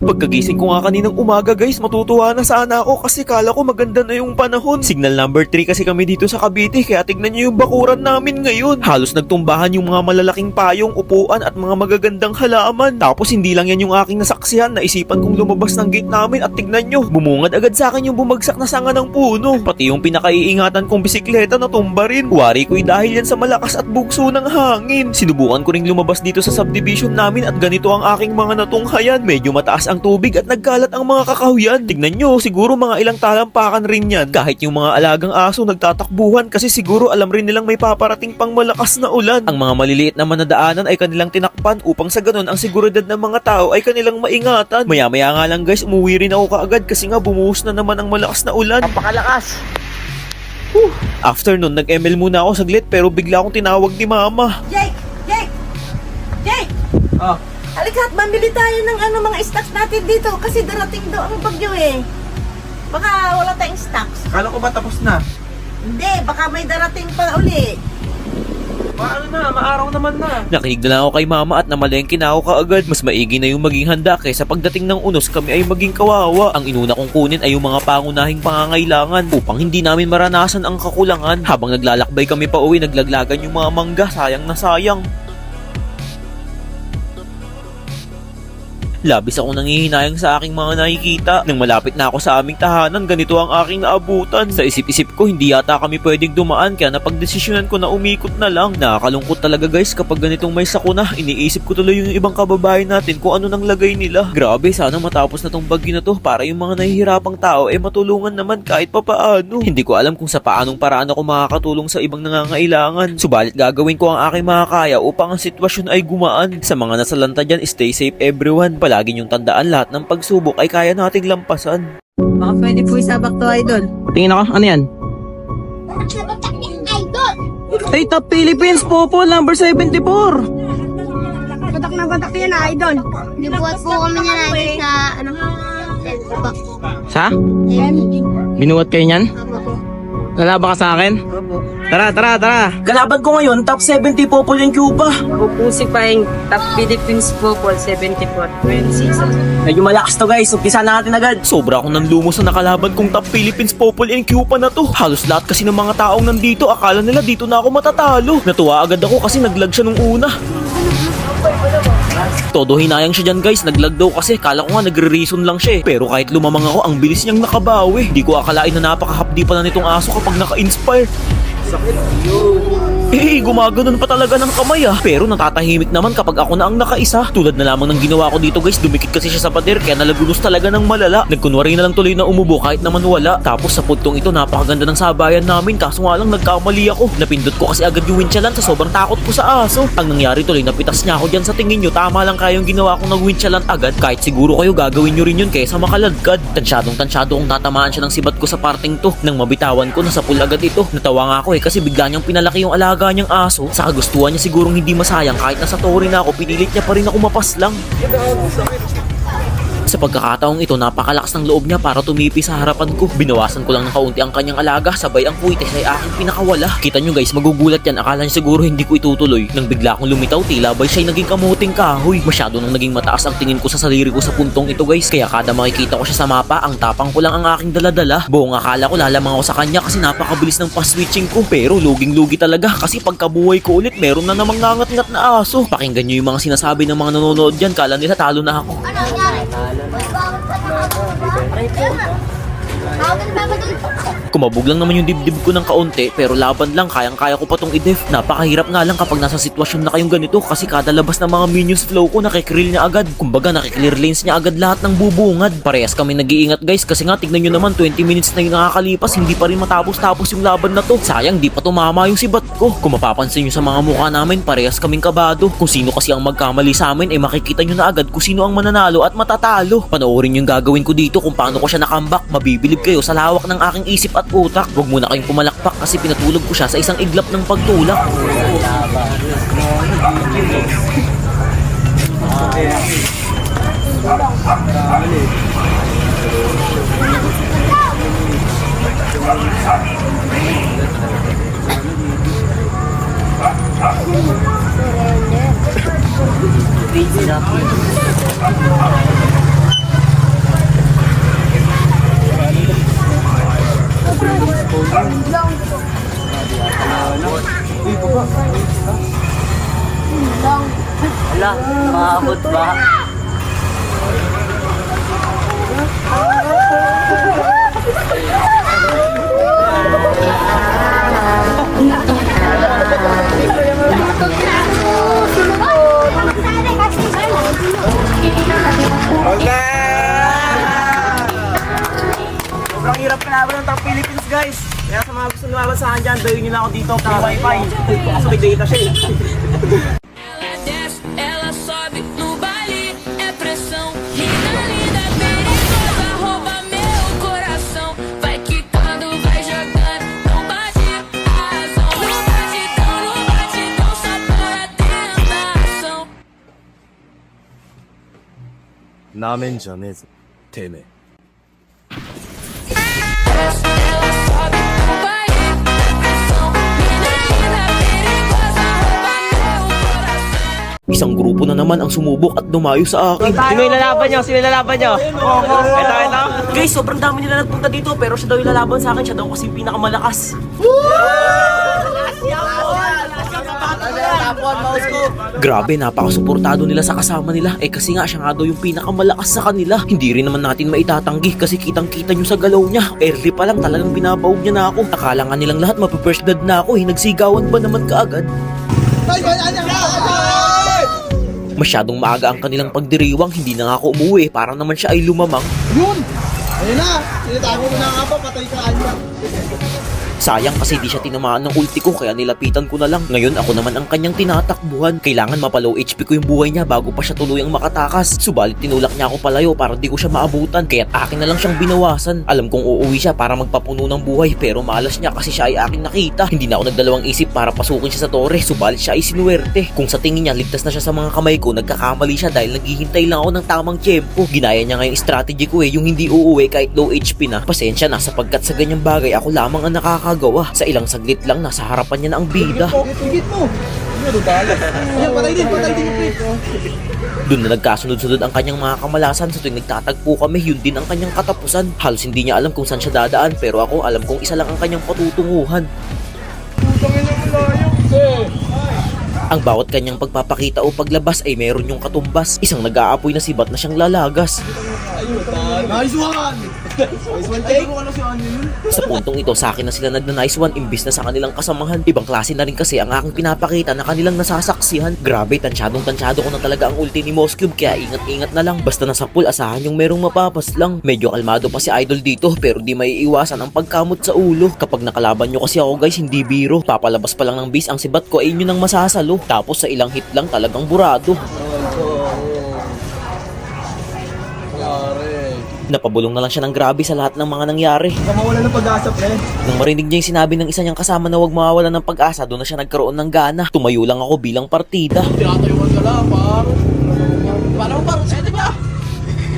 Pagkagising ko nga kaninang umaga guys, matutuwa na sana ako kasi kala ko maganda na yung panahon. Signal number 3 kasi kami dito sa Cavite, kaya tignan nyo yung bakuran namin ngayon. Halos nagtumbahan yung mga malalaking payong, upuan at mga magagandang halaman. Tapos hindi lang yan yung aking nasaksihan, naisipan kong lumabas ng gate namin at tignan nyo, bumungad agad sa akin yung bumagsak na sanga ng puno. Pati yung pinakaiingatan kong bisikleta na tumba rin. Wari ko'y dahil yan sa malakas at bugso ng hangin. Sinubukan ko ring lumabas dito sa subdivision namin at ganito ang aking mga natunghayan. Medyo mataas ang tubig at nagkalat ang mga kakahuyan. Tignan nyo, siguro mga ilang talampakan rin yan. Kahit yung mga alagang aso nagtatakbuhan kasi siguro alam rin nilang may paparating pang malakas na ulan. Ang mga maliliit na manadaanan ay kanilang tinakpan upang sa ganun ang seguridad ng mga tao ay kanilang maingatan. Maya-maya nga lang guys, umuwi rin ako kaagad kasi nga bumuhos na naman ang malakas na ulan. Napakalakas. After nun, nag-ML muna ako saglit pero bigla akong tinawag ni mama. Jake! Oh, Halika at mamili tayo ng mga stocks natin dito kasi darating daw ang bagyo eh. Baka wala tayong stocks. kala ko ba tapos na? Hindi, baka may darating pa uli. Maano na, maaraw naman na. Nakinig na lang ako kay mama at namalengke na ako kaagad. Mas maigi na yung maging handa kaysa pagdating ng unos kami ay maging kawawa. Ang inuna kong kunin ay yung mga pangunahing pangangailangan upang hindi namin maranasan ang kakulangan. Habang naglalakbay kami pa uwi, naglaglagan yung mga mangga, sayang na sayang. Labis ako nangihinayang sa aking mga nakikita. Nang malapit na ako sa aming tahanan, ganito ang aking naabutan. Sa isip-isip ko, hindi yata kami pwedeng dumaan kaya napagdesisyonan ko na umikot na lang. Nakakalungkot talaga guys kapag ganitong may sakuna. Iniisip ko tuloy yung ibang kababayan natin kung ano nang lagay nila. Grabe, sana matapos na tong bagyo na to para yung mga nahihirapang tao ay matulungan naman kahit papaano. Hindi ko alam kung sa paanong paraan ako makakatulong sa ibang nangangailangan. Subalit gagawin ko ang aking makakaya upang ang sitwasyon ay gumaan. Sa mga nasalanta dyan, stay safe everyone. Palagi niyong tandaan, lahat ng pagsubok ay kaya nating lampasan. Baka pwede po isabak to, idol. Tingin ako, ano yan? Hey, Top Philippines, Popol, number 74. Batak na batak yan, idol. Nibuhat po kami niya natin sa, Sa? Binuhat kayo niyan? Lalaban ka sa akin? Tara. Kalaban ko ngayon, top 70 Popol in Cuba. Ako po si Paeng, Top Philippines Popol, 74, 26. Medyo malakas to guys, umpisa na natin agad. Sobra akong nanlumo sa nakalaban kong Top Philippines Popol in Cuba na to. Halos lahat kasi ng mga taong nandito, akala nila dito na ako matatalo. Natuwa agad ako kasi naglag siya nung una. Todo hinayang siya dyan guys, naglag daw kasi kala ko nga nagre-reason lang siya eh. Pero kahit lumamang ako, ang bilis niyang nakabawi. Di ko akalain na napakahapdi pala nitong aso kapag naka-inspire. Gumaganon pa talaga ng kamay ah. Pero natatahimik naman kapag ako na ang nakaisa. Tulad na lamang ng ginawa ko dito guys, dumikit kasi siya sa pader kaya nalagunos talaga ng malala. Nagkunwari na lang tuloy na umubo kahit naman wala. Tapos sa puntong ito, napakaganda ng sabayan namin kaso nga lang nagkamali ako. Napindot ko kasi agad yung winchalan sa sobrang takot ko sa aso. Ang nangyari tuloy, napitas niya ako dyan. Sa tingin nyo, tama lang kayong ginawa kong nag-winchalan agad. Kahit siguro kayo gagawin nyo rin yun kaysa makaladkad. Tansyadong kong tatamaan siya ng sibat ko sa parting to. Nang mabitawan ko, nasa pool agad ito. Natawa nga ako eh kasi bigla niyang pinalaki yung alaga niyang aso. Sa kagustuhan niya sigurong hindi masayang kahit nasa tori na ako, pinilit niya pa rin ako mapaslang. Sa pagkakataong ito, napakalakas ng loob niya para tumipi sa harapan ko. Binawasan ko lang ng kaunti ang kanyang alaga, sabay ang kuites ay aking pinakawala. Kita nyo guys, magugulat yan, akala niya siguro hindi ko itutuloy. Nang bigla akong lumitaw, tila ba'y siya'y naging kamuting kahoy. Masyado nang naging mataas ang tingin ko sa sarili ko sa puntong ito guys, kaya kada makikita ko siya sa mapa, ang tapang ko lang ang aking daladala. Buong akala ko lalamang ako sa kanya kasi napakabilis ng pa-switching ko. Pero luging-lugi talaga kasi pagkabuhay ko ulit, meron na namang ngangat-ngat na aso. Pakinggan nyo yung mga sinasabi ng mga nanonood dyan, kala nila talo na ako. ano nangyari? Kumabog lang naman yung dibdib ko ng kaunti pero laban lang, kayang-kaya ko pa tong i-def. Napakahirap nga lang kapag nasa sitwasyon na kayong ganito kasi kada labas ng mga minions flow ko nakikrill niya agad. Kumbaga nakiklear lanes niya agad lahat ng bubungad. Parehas kami nag-iingat guys kasi nga tignan nyo naman 20 minutes na yung nakakalipas, hindi pa rin matapos-tapos yung laban na to. Sayang di pa tumama yung sibat ko. Kung mapapansin nyo sa mga mukha namin, parehas kaming kabado. Kung sino kasi ang magkamali sa amin ay makikita nyo na agad kung sino ang mananalo at matatalo. Panoorin yung gagawin ko dito kung paano ko siya nakambak. Mabibilib kayo sa lawak ng aking isip at utak. Huwag muna kayong pumalakpak kasi pinatulog ko siya sa isang iglap ng pagtulak. Wala, maabot ba? Sobrang hirap kalaban ng Top Philippines, guys. Kaya sa mga gusto lumaban sa akin dyan, dawin nyo na ako dito kay Wi-Fi. Kasi may data siya eh. Ela desce, ela sobe no baile, é pressão. Linda, linda, perigosa, rouba meu coração. Vai quicando, vai jogando, não bate a razão. No batidão, só por a tentação. なめんじゃねえぞてめえ Desce, ela sobe no baile, é pressão. Linda, linda, perigosa, rouba meu coração. Isang grupo na naman ang sumubok at dumayo sa akin. Sino yung lalaban nyo? Sino yung lalaban nyo? Ito. Guys, sobrang dami nila nagpunta dito pero siya daw yung lalaban sa akin. Siya daw kasi yung pinakamalakas. Grabe, napakasuportado nila sa kasama nila. Eh kasi nga siya nga daw yung pinakamalakas sa kanila. Hindi rin naman natin maitatanggi kasi kitang-kita nyo sa galaw niya. Early pa lang talagang binabaog niya na ako. Akala nga nilang lahat mapipirst blood na ako. Nagsigawan ba naman kaagad? Masyadong maaga ang kanilang pagdiriwang. Hindi na nga ako umuwi. Para naman siya ay lumamang. Yun! Ayun na! Tinatago mo na nga ba? Patay ka anya. Sayang kasi di siya tinamaan ng ulti ko kaya nilapitan ko na lang. Ngayon ako naman ang kanyang tinatakbuhan. Kailangan mapalow HP ko yung buhay niya bago pa siya tuluyang makatakas. Subalit tinulak niya ako palayo para di ko siya maabutan. Kaya't akin na lang siyang binawasan. Alam kong uuwi siya para magpapuno ng buhay pero malas niya kasi siya ay aking nakita. Hindi na ako nagdalawang isip para pasukin siya sa tore. Subalit siya ay sinuwerte. Kung sa tingin niya ligtas na siya sa mga kamay ko, nagkakamali siya dahil naghihintay lang ako ng tamang tiyempo. Ginaya niya nga yung strategy ko yung hindi uuwi kahit low HP na. Pasensya na sapagkat sa ganyang bagay ako lamang ang nakakagawa. Sa ilang saglit lang nasa harapan niya na ang bida. Higit mo! Ano ba? Yan, patay din yung plate. Doon na nagkasunod-sunod ang kanyang mga kamalasan. Sa tuwing nagtatagpo kami, yun din ang kanyang katapusan. Halos hindi niya alam kung saan siya dadaan pero ako alam kong isa lang ang kanyang patutunguhan. Ang bawat kanyang pagpapakita o paglabas ay meron yung katumbas. Isang nag-aapoy na sibat na siyang lalagas. Nice one! Nice one, take! Sa puntong ito, sa akin na sila nagna-nice one imbis na sa kanilang kasamahan. Ibang klase na rin kasi ang aking pinapakita na kanilang nasasaksihan. Grabe, tansyado ko na talaga ang ulti ni Moscube kaya ingat-ingat na lang. Basta nasa pool, asahan yung merong mapapas lang. Medyo kalmado pa si Idol dito pero di may iwasan ang pagkamot sa ulo. Kapag nakalaban nyo kasi ako guys, hindi biro. Papalabas pa lang ng base ang sibat ko ay inyo nang masasalo. Tapos sa ilang hit lang talagang burado. Napabulong na lang siya ng grabe sa lahat ng mga nangyari. Mawala ng pag-asa, pre. Nang marinig niya yung sinabi ng isa niyang kasama na huwag mawawalan ng pag-asa, doon na siya nagkaroon ng gana. Tumayo lang ako bilang partida. Tinatayuan ka lang, parang, sete ba?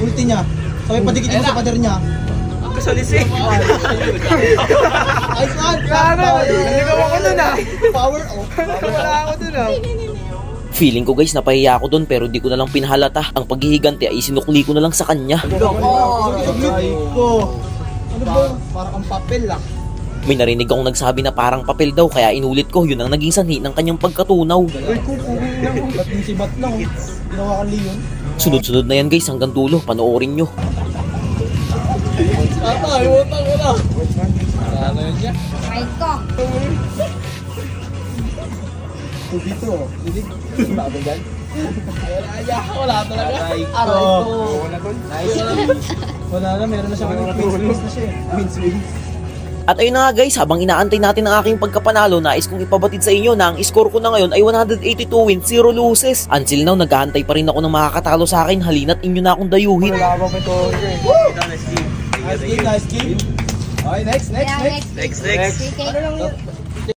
Ulti niya. Sabay padikit mo sa pader niya. Kasalisi. Nice one! Naligaw ako dun Power off. Wala ako dun Feeling ko guys, napahiya ako doon pero di ko na lang pinahalata. Ang paghihiganti ay sinukli ko na lang sa kanya. Ano ba? Parang ang papel lang. May narinig akong nagsabi na parang papel daw kaya inulit ko. Yun ang naging sanhi ng kanyang pagkatunaw. Ay, kukuhin lang. Ba't yung sibat lang? Ginawa kang leon. Sunod-sunod na yan guys hanggang dulo. Panoorin nyo. Ata, iwotang ko na. Ano yun niya? Right ko. Dito. Bago dyan. Wala talaga. Aray ko. Wala na, meron na siya. Wins na siya. Wins. At ayun na nga guys, habang inaantay natin ang aking pagkapanalo, nais kong ipabatid sa inyo na ang score ko na ngayon ay 182 wins, 0 losses. Until now, naghahantay pa rin ako ng makakatalo sa akin. Halina't inyo na akong dayuhin. Wala ba ito? Nice game. Okay, next. Next.